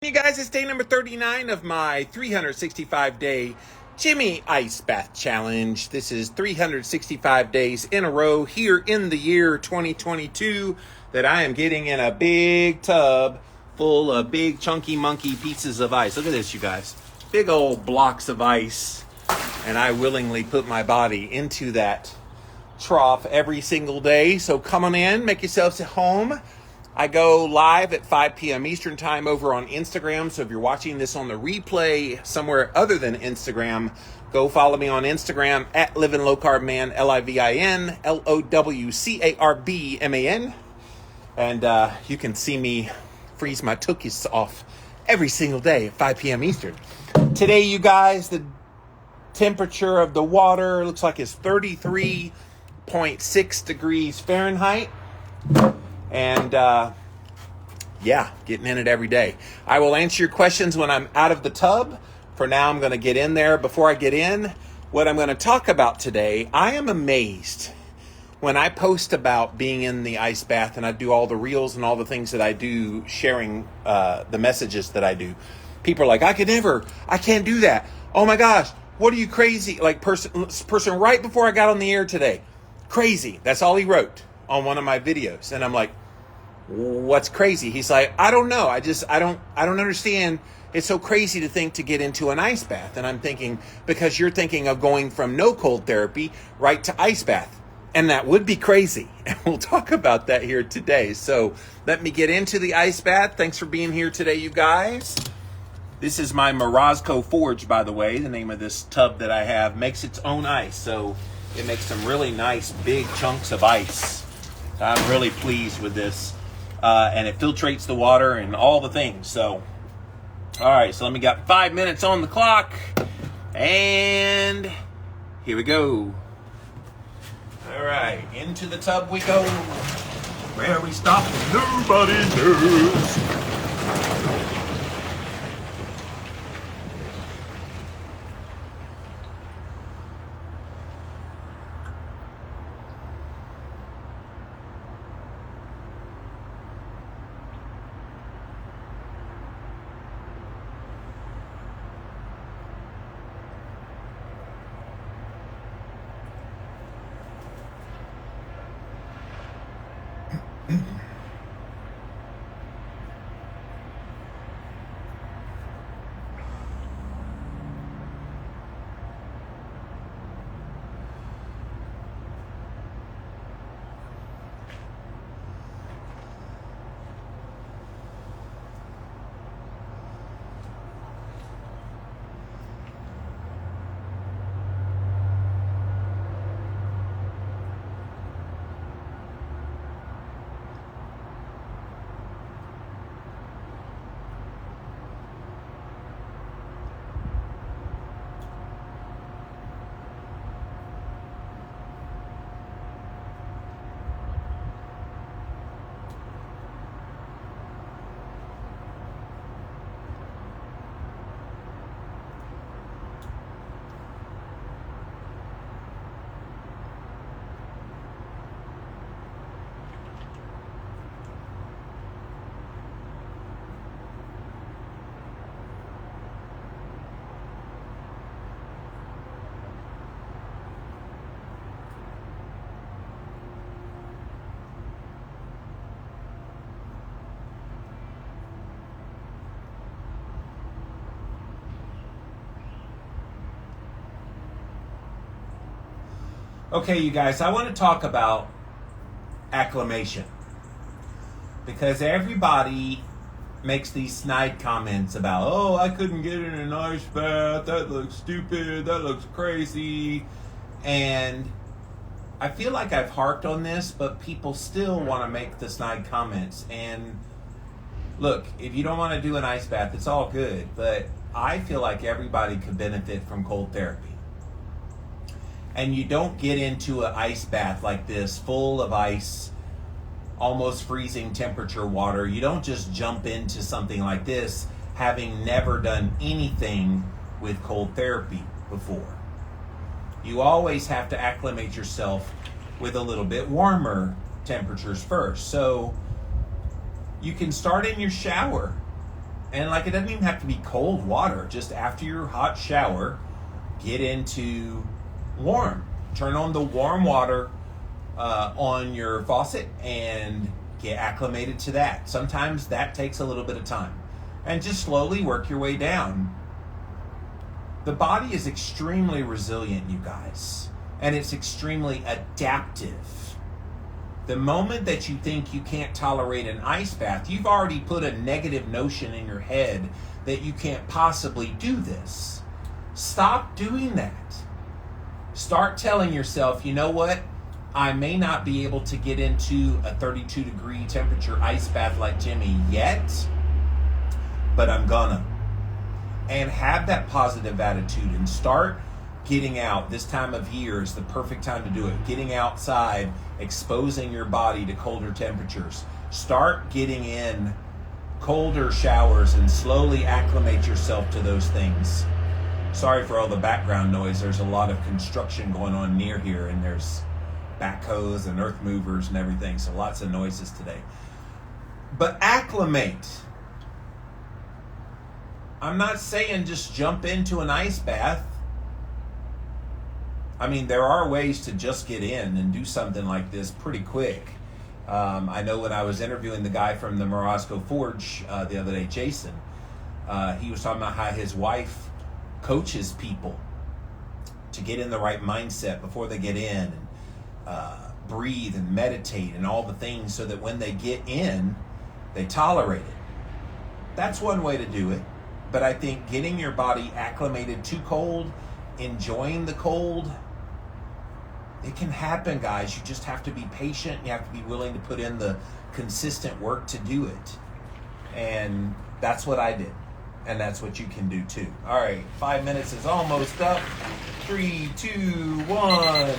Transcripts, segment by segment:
you guys? It's day number 39 of my 365-day Jimmy Ice Bath Challenge. This is 365 days in a row here in the year 2022 that I am getting in a big tub full of big chunky monkey pieces of ice. Look at this, you guys. Big old blocks of ice. And I willingly put my body into that trough every single day. So come on in, make yourselves at home. I go live at 5 p.m. Eastern time over on Instagram. So if you're watching this on the replay somewhere other than Instagram, go follow me on Instagram at Living Low Carb Man, LIVIN, LOWCARBMAN. And you can see me freeze my tookies off every single day at 5 p.m. Eastern. Today, you guys, the temperature of the water looks like it's 33.6 degrees Fahrenheit. And, yeah, getting in it every day. I will answer your questions when I'm out of the tub. For now, I'm going to get in there. Before I get in, what I'm going to talk about today, I am amazed when I post about being in the ice bath and I do all the reels and all the things that I do, sharing the messages that I do. People are like, I can't do that. Oh my gosh, what are you crazy? Like person right before I got on the air today. Crazy. That's all he wrote on one of my videos. And I'm like, what's crazy? He's like, I don't know. I don't understand. It's so crazy to think to get into an ice bath. And I'm thinking, because you're thinking of going from no cold therapy right to ice bath. And that would be crazy. And we'll talk about that here today. So let me get into the ice bath. Thanks for being here today, you guys. This is my Morozco Forge, by the way. The name of this tub that I have makes its own ice. So it makes some really nice big chunks of ice. I'm really pleased with this. And it filtrates the water and all the things. So, all right. So let me got 5 minutes on the clock. And here we go. All right. Into the tub we go. Where we stop, nobody knows. Okay, you guys, I want to talk about acclimation because everybody makes these snide comments about, oh, I couldn't get in an ice bath, that looks stupid, that looks crazy, and I feel like I've harped on this, but people still want to make the snide comments. And look, if you don't want to do an ice bath, it's all good, but I feel like everybody could benefit from cold therapy. And you don't get into an ice bath like this, full of ice, almost freezing temperature water. You don't just jump into something like this having never done anything with cold therapy before. You always have to acclimate yourself with a little bit warmer temperatures first. So you can start in your shower And like, it doesn't even have to be cold water. Just after your hot shower, get into warm. Turn on the warm water on your faucet and get acclimated to that. Sometimes that takes a little bit of time. And just slowly work your way down. The body is extremely resilient, you guys. And it's extremely adaptive. The moment that you think you can't tolerate an ice bath, you've already put a negative notion in your head that you can't possibly do this. Stop doing that. Start telling yourself, you know what? I may not be able to get into a 32-degree temperature ice bath like Jimmy yet, but I'm gonna. And have that positive attitude and start getting out. This time of year is the perfect time to do it. Getting outside, exposing your body to colder temperatures. Start getting in colder showers and slowly acclimate yourself to those things. Sorry for all the background noise. There's a lot of construction going on near here, and there's backhoes and earth movers and everything, so lots of noises today. But acclimate. I'm not saying just jump into an ice bath. I mean, there are ways to just get in and do something like this pretty quick. I know when I was interviewing the guy from the Morosco Forge the other day, Jason, he was talking about how his wife coaches people to get in the right mindset before they get in, and breathe and meditate and all the things so that when they get in, they tolerate it. That's one way to do it. But I think getting your body acclimated to cold, enjoying the cold, it can happen, guys. You just have to be patient. You have to be willing to put in the consistent work to do it. And that's what I did. And that's what you can do too. All right, 5 minutes is almost up. 3, 2, 1.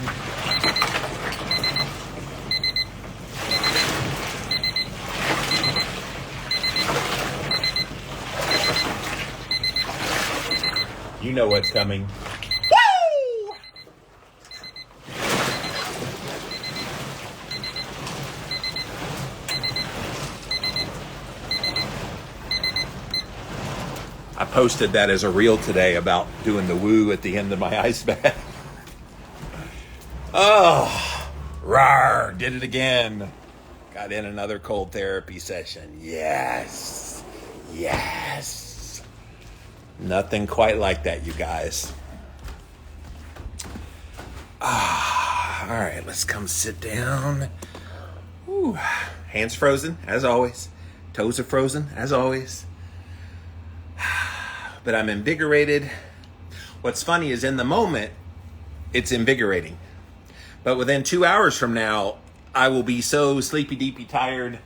You know what's coming. Woo! I posted that as a reel today about doing the woo at the end of my ice bath. Oh, rawr, did it again. Got in another cold therapy session. Yes. Yes. Nothing quite like that, you guys. All right, let's come sit down. Ooh, hands frozen, as always. Toes are frozen, as always. But I'm invigorated. What's funny is in the moment, it's invigorating. But within 2 hours from now, I will be so sleepy, deepy, tired,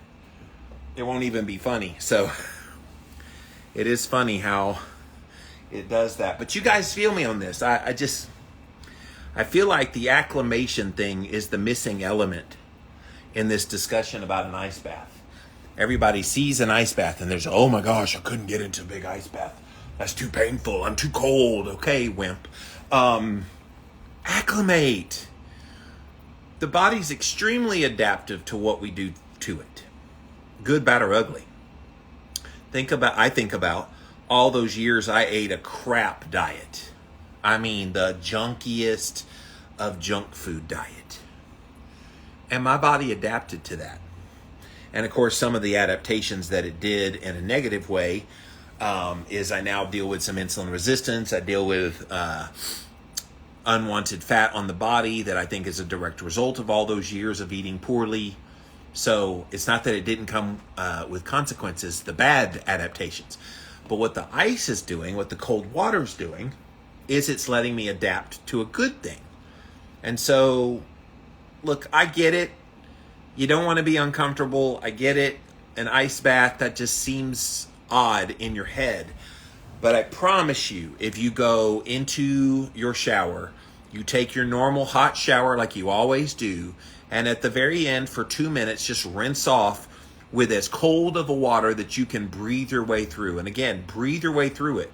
it won't even be funny. So it is funny how it does that. But you guys feel me on this. I feel like the acclimation thing is the missing element in this discussion about an ice bath. Everybody sees an ice bath and there's, oh my gosh, I couldn't get into a big ice bath. That's too painful. I'm too cold. Okay, wimp. Acclimate. The body's extremely adaptive to what we do to it. Good, bad, or ugly. I think about all those years I ate a crap diet. I mean, the junkiest of junk food diet. And my body adapted to that. And of course, some of the adaptations that it did in a negative way is I now deal with some insulin resistance. I deal with unwanted fat on the body that I think is a direct result of all those years of eating poorly. So it's not that it didn't come with consequences, the bad adaptations. But what the ice is doing, what the cold water is doing, is it's letting me adapt to a good thing. And so, look, I get it. You don't want to be uncomfortable. I get it. An ice bath, that just seems odd in your head. But I promise you, if you go into your shower, you take your normal hot shower like you always do, and at the very end for 2 minutes, just rinse off with as cold of a water that you can breathe your way through. And again, breathe your way through it.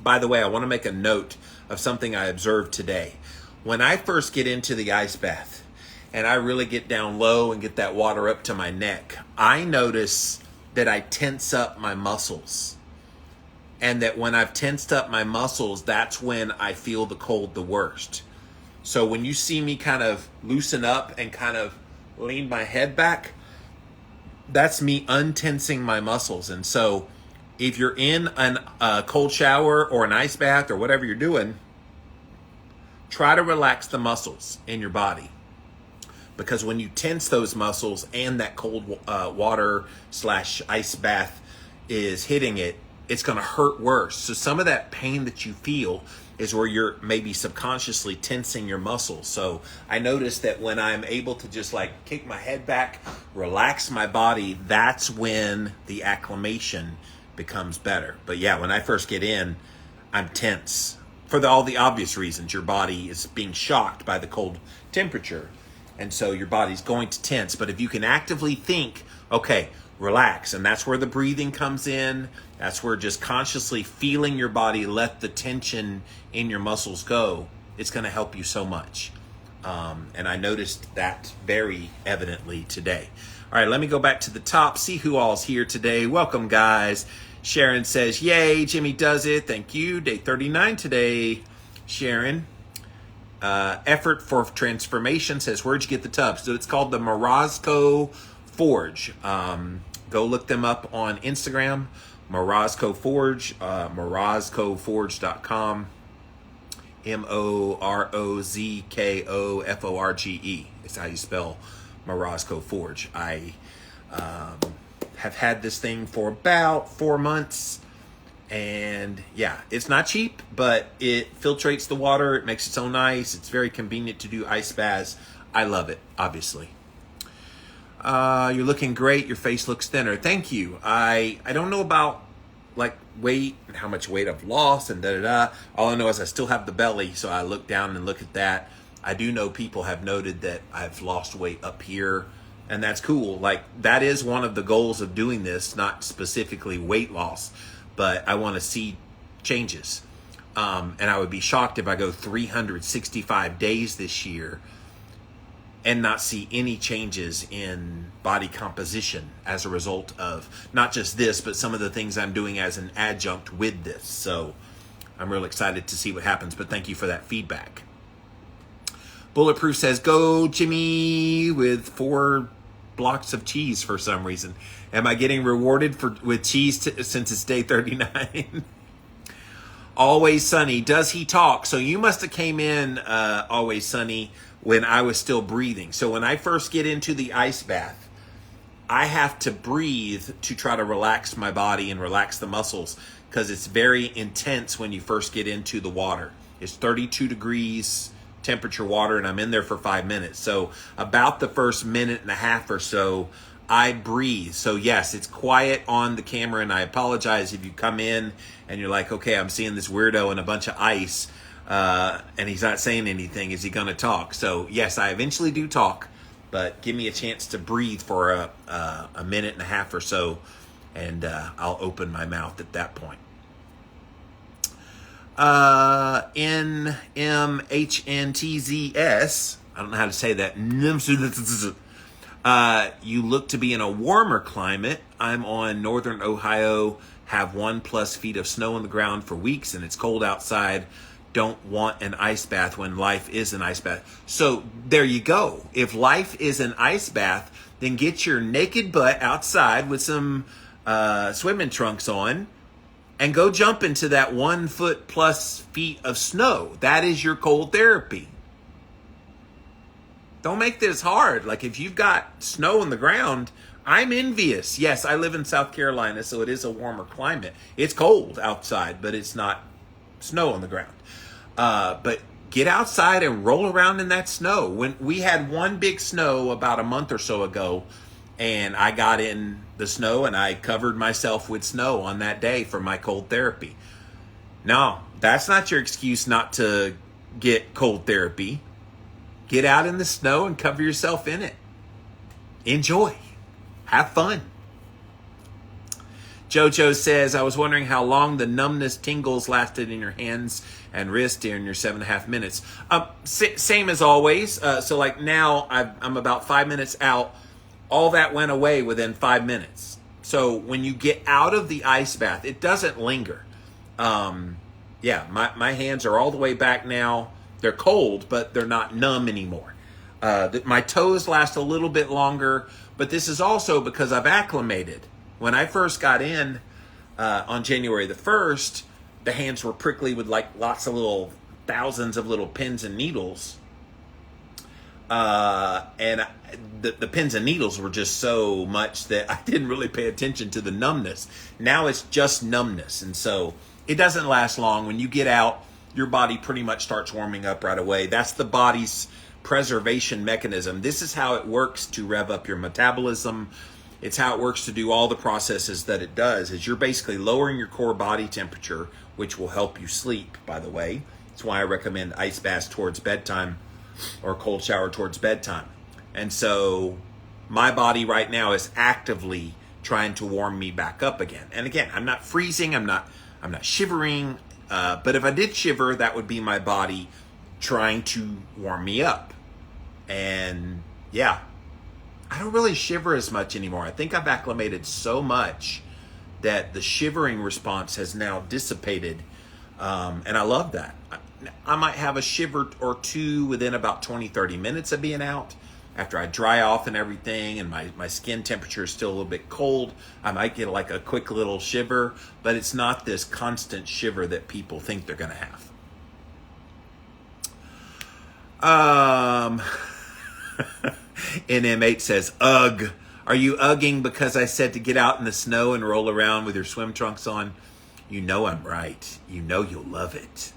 By the way, I want to make a note of something I observed today. When I first get into the ice bath and I really get down low and get that water up to my neck, I notice that I tense up my muscles. And that when I've tensed up my muscles, that's when I feel the cold the worst. So when you see me kind of loosen up and kind of lean my head back, that's me untensing my muscles. And so if you're in a cold shower or an ice bath or whatever you're doing, try to relax the muscles in your body. Because when you tense those muscles and that cold water / ice bath is hitting it, it's going to hurt worse. So some of that pain that you feel is where you're maybe subconsciously tensing your muscles. So I noticed that when I'm able to just like kick my head back, relax my body, that's when the acclimation becomes better. But yeah, when I first get in, I'm tense for all the obvious reasons. Your body is being shocked by the cold temperature. And so your body's going to tense. But if you can actively think, okay, relax. And that's where the breathing comes in. That's where just consciously feeling your body let the tension in your muscles go. It's going to help you so much. And I noticed that very evidently today. All right, let me go back to the top, see who all's here today. Welcome, guys. Sharon says, yay, Jimmy does it. Thank you. Day 39 today, Sharon. Effort for Transformation says, where'd you get the tub? So it's called the Morozco Forge. Go look them up on Instagram, Morozco Forge, morozcoforge.com, MOROZKOFORGE is how you spell Morozco Forge. I have had this thing for about 4 months. And yeah, it's not cheap, but it filtrates the water. It makes its own ice. It's very convenient to do ice baths. I love it, obviously. You're looking great. Your face looks thinner. Thank you. I don't know about like weight and how much weight I've lost and da-da-da. All I know is I still have the belly, so I look down and look at that. I do know people have noted that I've lost weight up here, and that's cool. Like, that is one of the goals of doing this, not specifically weight loss, but I want to see changes. And I would be shocked if I go 365 days this year and not see any changes in body composition as a result of not just this, but some of the things I'm doing as an adjunct with this. So I'm real excited to see what happens, but thank you for that feedback. Bulletproof says, go Jimmy with 4 blocks of cheese for some reason. Am I getting rewarded with cheese since it's day 39? Always Sunny, does he talk? So you must have came in Always Sunny when I was still breathing. So when I first get into the ice bath, I have to breathe to try to relax my body and relax the muscles, because it's very intense when you first get into the water. It's 32 degrees temperature water, and I'm in there for 5 minutes. So about the first minute and a half or so, I breathe. So yes, it's quiet on the camera, and I apologize if you come in and you're like, okay, I'm seeing this weirdo in a bunch of ice, and he's not saying anything. Is he going to talk? So yes, I eventually do talk, but give me a chance to breathe for a minute and a half or so, and I'll open my mouth at that point. NMHNTZS, I don't know how to say that. You look to be in a warmer climate. I'm on northern Ohio, have 1+ feet of snow on the ground for weeks, and it's cold outside. Don't want an ice bath when life is an ice bath. So there you go. If life is an ice bath, then get your naked butt outside with some swimming trunks on and go jump into that 1+ feet of snow. That is your cold therapy. Don't make this hard. Like, if you've got snow on the ground, I'm envious. Yes, I live in South Carolina, so it is a warmer climate. It's cold outside, but it's not snow on the ground. But get outside and roll around in that snow. When we had one big snow about a month or so ago, and I got in the snow and I covered myself with snow on that day for my cold therapy. No, that's not your excuse not to get cold therapy. Get out in the snow and cover yourself in it. Enjoy. Have fun. Jojo says, I was wondering how long the numbness tingles lasted in your hands and wrists during your 7.5 minutes. Same as always. So like now I'm about 5 minutes out. All that went away within 5 minutes. So when you get out of the ice bath, it doesn't linger. Yeah, my hands are all the way back now. They're cold, but they're not numb anymore. My toes last a little bit longer, but this is also because I've acclimated. When I first got in on January the 1st, the hands were prickly with like lots of little thousands of little pins and needles. And the pins and needles were just so much that I didn't really pay attention to the numbness. Now it's just numbness. And so it doesn't last long. When you get out, your body pretty much starts warming up right away. That's the body's preservation mechanism. This is how it works to rev up your metabolism. It's how it works to do all the processes that it does, is you're basically lowering your core body temperature, which will help you sleep, by the way. That's why I recommend ice baths towards bedtime or cold shower towards bedtime. And so my body right now is actively trying to warm me back up again. And again, I'm not freezing, I'm not shivering, but if I did shiver, that would be my body trying to warm me up. And yeah, I don't really shiver as much anymore. I think I've acclimated so much that the shivering response has now dissipated. And I love that. I might have a shiver or two within about 20, 30 minutes of being out. After I dry off and everything and my skin temperature is still a little bit cold, I might get like a quick little shiver, but it's not this constant shiver that people think they're going to have. NM8 says, ugh. Are you ugging because I said to get out in the snow and roll around with your swim trunks on? You know I'm right. You know you'll love it.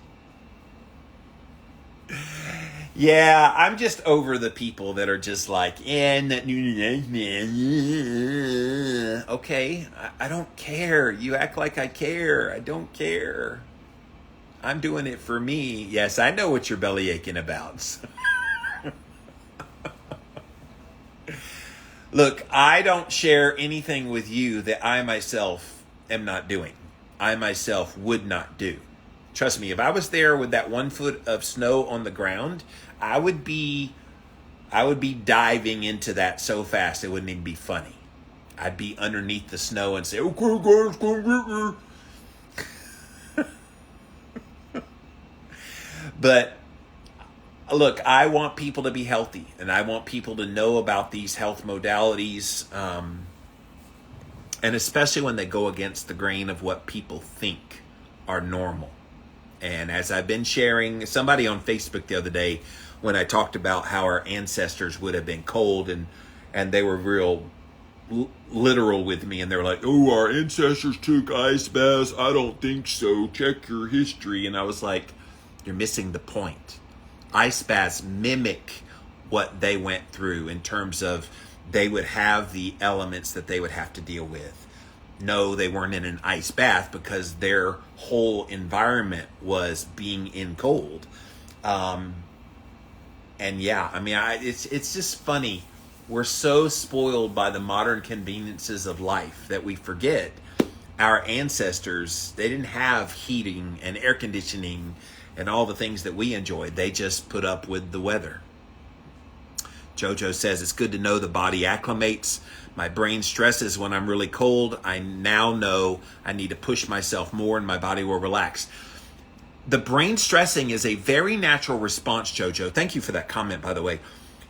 Yeah, I'm just over the people that are just like, okay, I don't care. You act like I care. I don't care. I'm doing it for me. Yes, I know what you're belly aching about. Look, I don't share anything with you that I myself am not doing. I myself would not do. Trust me, if I was there with that 1 foot of snow on the ground, I would be diving into that so fast it wouldn't even be funny. I'd be underneath the snow and say, okay, guys, come get me. But look, I want people to be healthy, and I want people to know about these health modalities, and especially when they go against the grain of what people think are normal. And as I've been sharing, somebody on Facebook the other day, when I talked about how our ancestors would have been cold, and they were real literal with me, and they were like, oh, our ancestors took ice baths. I don't think so. Check your history. And I was like, you're missing the point. Ice baths mimic what they went through in terms of they would have the elements that they would have to deal with. No, they weren't in an ice bath because their whole environment was being in cold. And yeah, I mean, it's just funny. We're so spoiled by the modern conveniences of life that we forget our ancestors. They didn't have heating and air conditioning and all the things that we enjoyed. They just put up with the weather. Jojo says, it's good to know the body acclimates. My brain stresses when I'm really cold. I now know I need to push myself more and my body will relax. The brain stressing is a very natural response, Jojo. Thank you for that comment, by the way.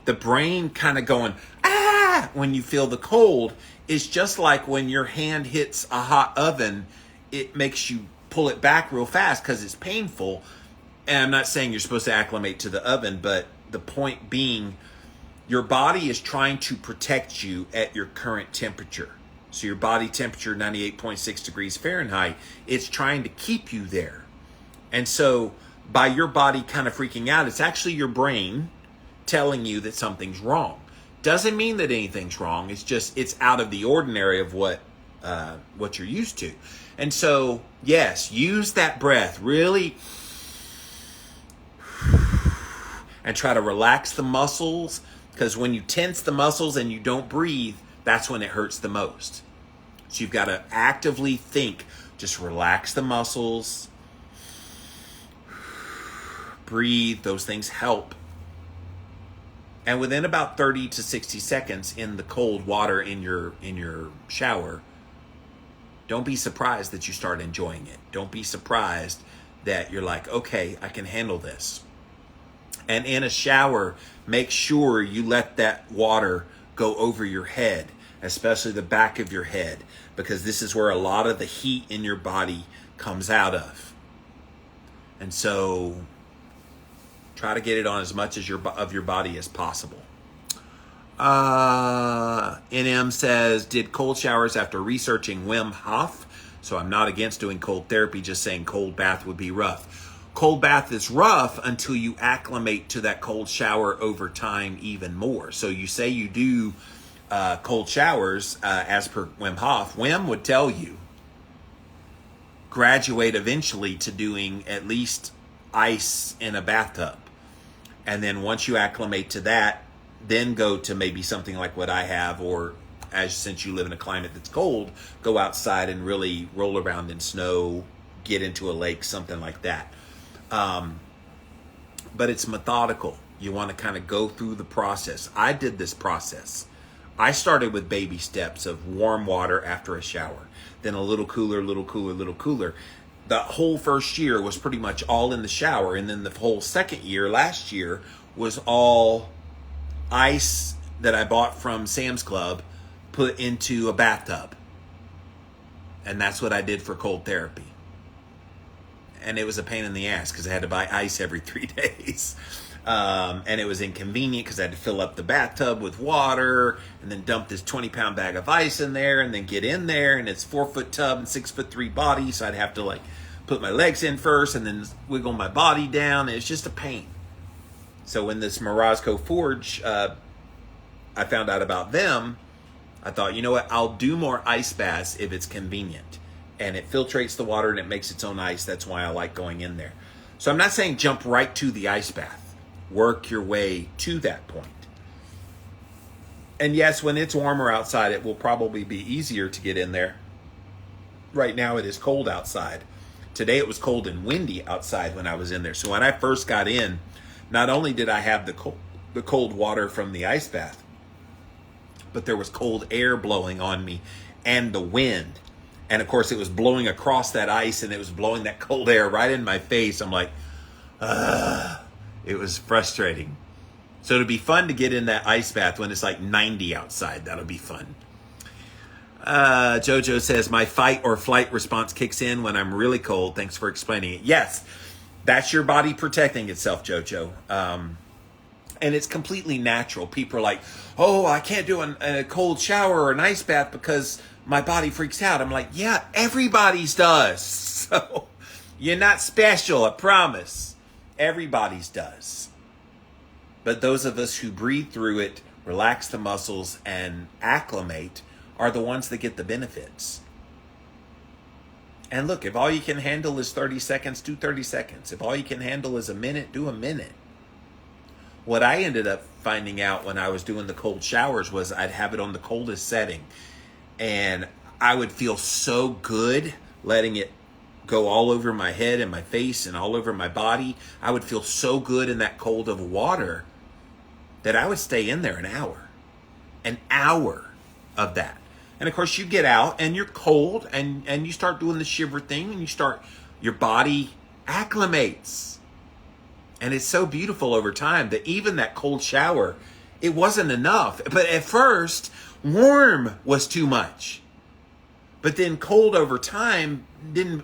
The brain kind of going, ah, when you feel the cold is just like when your hand hits a hot oven. It makes you pull it back real fast because it's painful. And I'm not saying you're supposed to acclimate to the oven, but the point being, your body is trying to protect you at your current temperature. So your body temperature, 98.6 degrees Fahrenheit, it's trying to keep you there. And so by your body kind of freaking out, it's actually your brain telling you that something's wrong. Doesn't mean that anything's wrong. It's just, it's out of the ordinary of what you're used to. And so, yes, use that breath really and try to relax the muscles. Because when you tense the muscles and you don't breathe, that's when it hurts the most. So you've got to actively think, just relax the muscles, breathe, those things help. And within about 30 to 60 seconds in the cold water in your shower, don't be surprised that you start enjoying it. Don't be surprised that you're like, okay, I can handle this. And in a shower, make sure you let that water go over your head, especially the back of your head, because this is where a lot of the heat in your body comes out of. And so try to get it on as much as of your body as possible. NM says, did cold showers after researching Wim Hof. So I'm not against doing cold therapy, just saying cold bath would be rough. Cold bath is rough until you acclimate to that cold shower over time even more. So you say you do cold showers as per Wim Hof. Wim would tell you, graduate eventually to doing at least ice in a bathtub. And then once you acclimate to that, then go to maybe something like what I have, or since you live in a climate that's cold, go outside and really roll around in snow, get into a lake, something like that. But it's methodical. You want to kind of go through the process. I did this process. I started with baby steps of warm water after a shower, then a little cooler, little cooler, little cooler. The whole first year was pretty much all in the shower. And then the whole second year, last year, was all ice that I bought from Sam's Club put into a bathtub. And that's what I did for cold therapy. And it was a pain in the ass because I had to buy ice every 3 days. And it was inconvenient because I had to fill up the bathtub with water and then dump this 20-pound bag of ice in there and then get in there. And it's 4-foot tub and 6'3" body. So I'd have to like put my legs in first and then wiggle my body down. It's just a pain. So when this Morozco Forge, I found out about them, I thought, you know what? I'll do more ice baths if it's convenient. And it filtrates the water and it makes its own ice. That's why I like going in there. So I'm not saying jump right to the ice bath. Work your way to that point. And yes, when it's warmer outside, it will probably be easier to get in there. Right now it is cold outside. Today it was cold and windy outside when I was in there. So when I first got in, not only did I have the cold water from the ice bath, but there was cold air blowing on me and the wind. And of course, it was blowing across that ice and it was blowing that cold air right in my face. I'm like, it was frustrating. So it'd be fun to get in that ice bath when it's like 90 outside. That'll be fun. Jojo says, my fight or flight response kicks in when I'm really cold. Thanks for explaining it. Yes, that's your body protecting itself, Jojo. And it's completely natural. People are like, oh, I can't do a cold shower or an ice bath because my body freaks out. I'm like, yeah, everybody's does. So you're not special, I promise. Everybody's does. But those of us who breathe through it, relax the muscles, and acclimate are the ones that get the benefits. And look, if all you can handle is 30 seconds, do 30 seconds. If all you can handle is a minute, do a minute. What I ended up finding out when I was doing the cold showers was I'd have it on the coldest setting. And I would feel so good letting it go all over my head and my face and all over my body. I would feel so good in that cold of water that I would stay in there an hour of that. And of course you get out and you're cold and you start doing the shiver thing and your body acclimates. And it's so beautiful over time that even that cold shower, it wasn't enough. But at first, warm was too much. But then cold over time didn't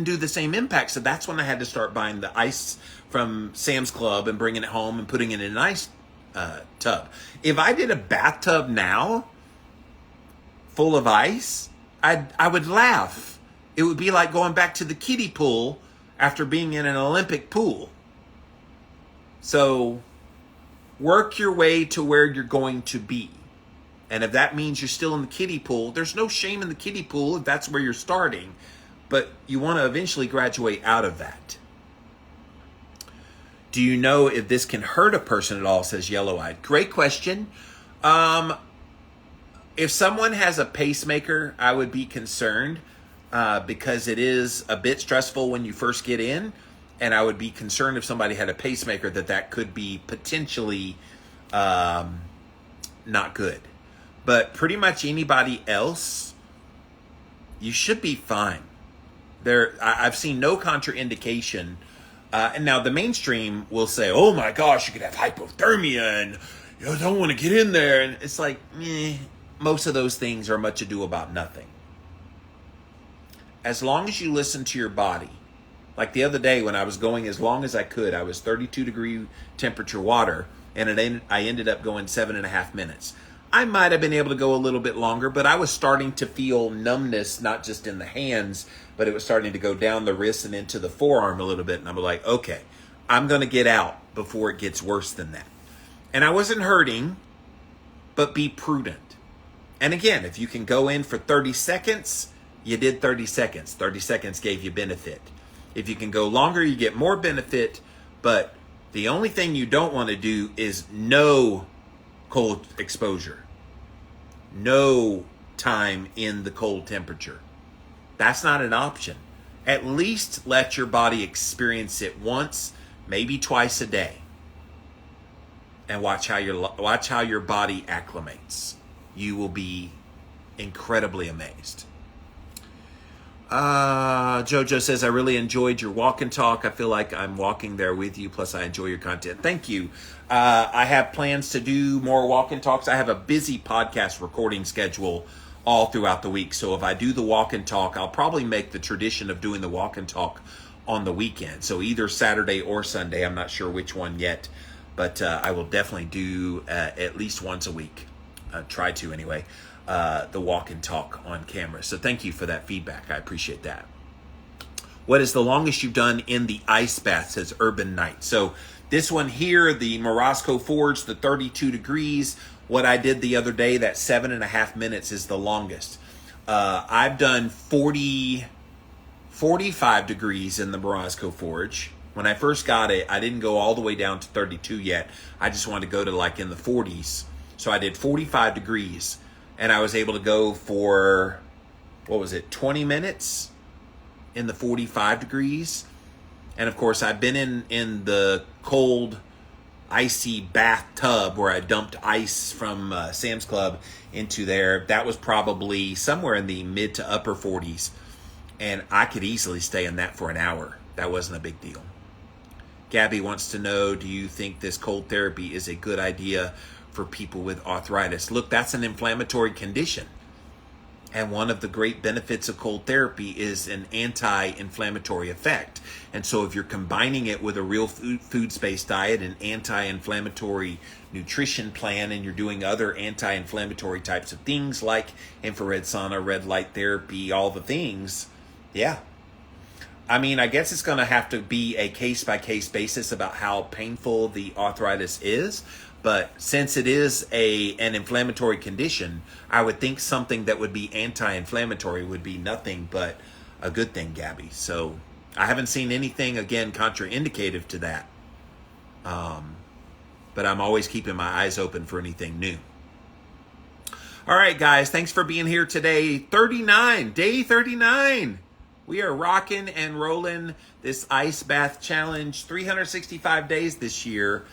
do the same impact. So that's when I had to start buying the ice from Sam's Club and bringing it home and putting it in an ice tub. If I did a bathtub now full of ice, I would laugh. It would be like going back to the kiddie pool after being in an Olympic pool. So work your way to where you're going to be. And if that means you're still in the kiddie pool, there's no shame in the kiddie pool if that's where you're starting. But you want to eventually graduate out of that. Do you know if this can hurt a person at all, says Yellow-Eyed. Great question. If someone has a pacemaker, I would be concerned because it is a bit stressful when you first get in. And I would be concerned if somebody had a pacemaker that could be potentially not good. But pretty much anybody else, you should be fine. I've seen no contraindication. And now the mainstream will say, oh my gosh, you could have hypothermia and you don't want to get in there. And it's like, most of those things are much ado about nothing. As long as you listen to your body. Like the other day when I was going as long as I could, I was 32 degree temperature water, and I ended up going 7.5 minutes. I might have been able to go a little bit longer, but I was starting to feel numbness, not just in the hands, but it was starting to go down the wrist and into the forearm a little bit. And I'm like, okay, I'm going to get out before it gets worse than that. And I wasn't hurting, but be prudent. And again, if you can go in for 30 seconds, you did 30 seconds. 30 seconds gave you benefit. If you can go longer, you get more benefit. But the only thing you don't want to do is no cold exposure. No time in the cold temperature. That's not an option. At least let your body experience it once, maybe twice a day. And watch how your body acclimates. You will be incredibly amazed. Jojo says, I really enjoyed your walk and talk. I feel like I'm walking there with you. Plus, I enjoy your content. Thank you. I have plans to do more walk and talks. I have a busy podcast recording schedule all throughout the week. So if I do the walk and talk, I'll probably make the tradition of doing the walk and talk on the weekend. So either Saturday or Sunday. I'm not sure which one yet. But I will definitely do at least once a week. Try to anyway. The walk and talk on camera. So thank you for that feedback. I appreciate that. What is the longest you've done in the ice bath, says Urban Knight. So this one here, the Morosco Forge, the 32 degrees. What I did the other day, that 7.5 minutes is the longest. I've done 45 degrees in the Morosco Forge. When I first got it, I didn't go all the way down to 32 yet. I just wanted to go to like in the 40s. So I did 45 degrees. And I was able to go for, 20 minutes in the 45 degrees. And of course, I've been in the cold, icy bathtub where I dumped ice from Sam's Club into there. That was probably somewhere in the mid to upper 40s. And I could easily stay in that for an hour. That wasn't a big deal. Gabby wants to know, do you think this cold therapy is a good idea for people with arthritis? Look, that's an inflammatory condition. And one of the great benefits of cold therapy is an anti-inflammatory effect. And so if you're combining it with a real foods-based diet, an anti-inflammatory nutrition plan, and you're doing other anti-inflammatory types of things like infrared sauna, red light therapy, all the things, yeah. I mean, I guess it's going to have to be a case-by-case basis about how painful the arthritis is. But since it is an inflammatory condition, I would think something that would be anti-inflammatory would be nothing but a good thing, Gabby. So I haven't seen anything, again, contraindicative to that. But I'm always keeping my eyes open for anything new. All right, guys, thanks for being here today. Day 39. We are rocking and rolling this ice bath challenge, 365 days this year.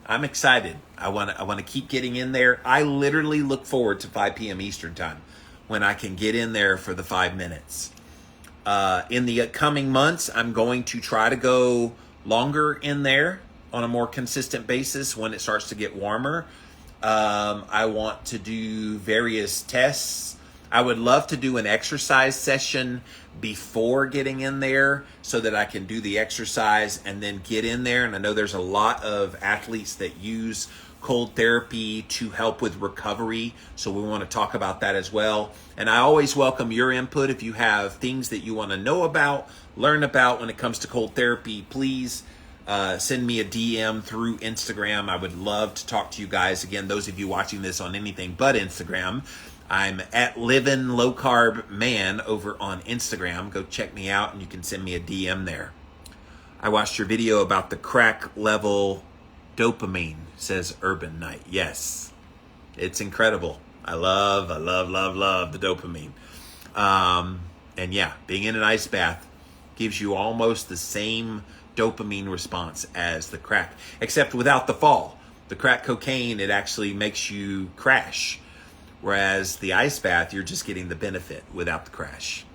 I'm excited. I want to keep getting in there. I literally look forward to 5 p.m. Eastern time when I can get in there for the 5 minutes. In the coming months, I'm going to try to go longer in there on a more consistent basis when it starts to get warmer. I want to do various tests. I would love to do an exercise session before getting in there so that I can do the exercise and then get in there. And I know there's a lot of athletes that use cold therapy to help with recovery. So we want to talk about that as well. And I always welcome your input. If you have things that you want to know about, learn about when it comes to cold therapy, please send me a DM through Instagram. I would love to talk to you guys. Again, those of you watching this on anything but Instagram, I'm at Livin' Low Carb Man over on Instagram. Go check me out and you can send me a DM there. I watched your video about the crack level dopamine, says Urban Knight. Yes, it's incredible. I love the dopamine. And yeah, being in an ice bath gives you almost the same dopamine response as the crack, except without the fall. The crack cocaine, it actually makes you crash. Whereas the ice bath, you're just getting the benefit without the crash.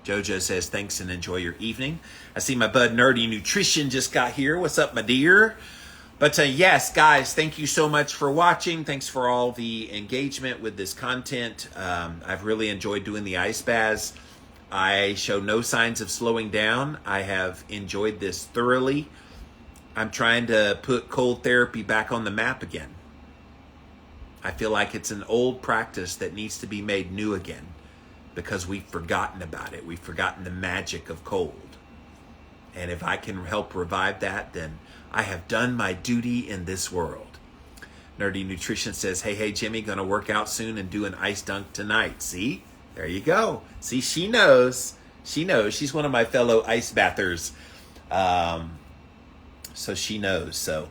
Jojo says, thanks and enjoy your evening. I see my bud Nerdy Nutrition just got here. What's up, my dear? But yes, guys, thank you so much for watching. Thanks for all the engagement with this content. I've really enjoyed doing the ice baths. I show no signs of slowing down. I have enjoyed this thoroughly. I'm trying to put cold therapy back on the map again. I feel like it's an old practice that needs to be made new again because we've forgotten about it. We've forgotten the magic of cold. And if I can help revive that, then I have done my duty in this world. Nerdy Nutrition says, hey, Jimmy, gonna work out soon and do an ice dunk tonight. See? There you go. See, she knows. She knows. She's one of my fellow ice bathers. So she knows. So,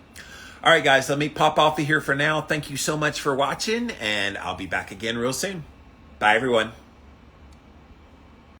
all right, guys, let me pop off of here for now. Thank you so much for watching, and I'll be back again real soon. Bye, everyone.